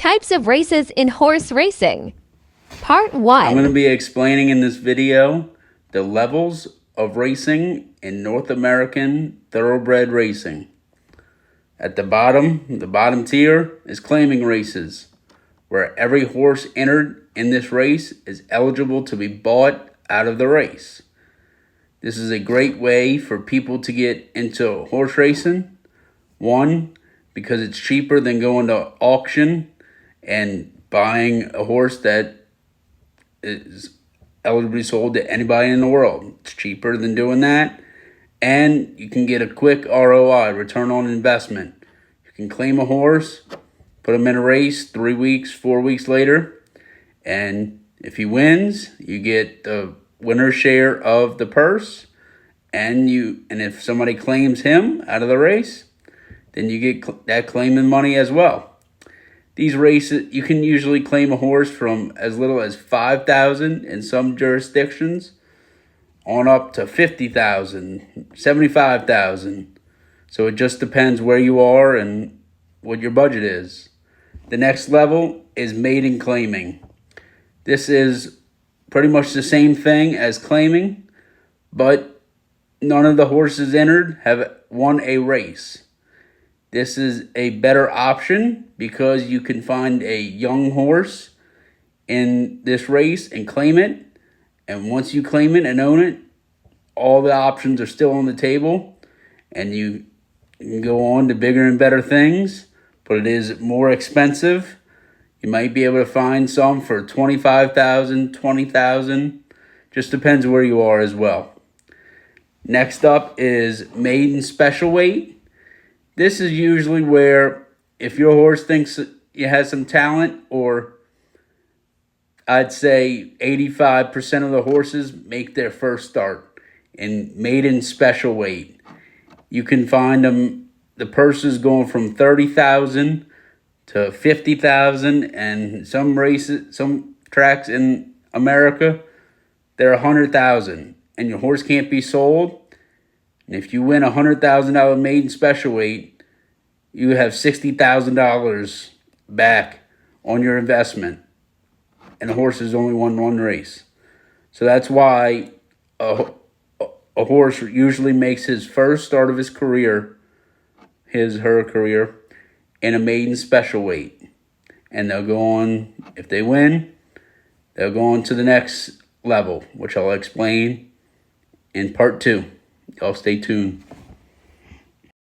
Types of races in horse racing. Part I'm 1. going to be explaining in this video the levels of racing in North American thoroughbred racing. At the bottom tier is claiming races, where every horse entered in this race is eligible to be bought out of the race. This is a great way for people to get into horse racing. One, because it's cheaper than going to auction and buying a horse that is eligible to be sold to anybody in the world. It's cheaper than doing that. And you can get a quick ROI, return on investment. You can claim a horse, put him in a race 3 weeks, 4 weeks later, and if he wins, you get the winner's share of the purse. And if somebody claims him out of the race, then you get that claiming money as well. These races, you can usually claim a horse from as little as $5,000 in some jurisdictions on up to $50,000, $75,000. So it just depends where you are and what your budget is. The next level is maiden claiming. This is pretty much the same thing as claiming, but none of the horses entered have won a race. This is a better option because you can find a young horse in this race and claim it. And once you claim it and own it, all the options are still on the table. And you can go on to bigger and better things, but it is more expensive. You might be able to find some for $25,000, $20,000. Just depends where you are as well. Next up is maiden special weight. This is usually where if your horse thinks it has some talent, or I'd say 85% of the horses make their first start in maiden special weight. You can find them, the purses going from $30,000 to $50,000, and some races, some tracks in America, they're $100,000, and your horse can't be sold. And if you win a $100,000 maiden special weight, you have $60,000 back on your investment. And the horse has only won one race. So that's why a horse usually makes his first start of his career, her career, in a maiden special weight. And they'll go on, if they win, they'll go on to the next level, which I'll explain in part 2. Y'all stay tuned.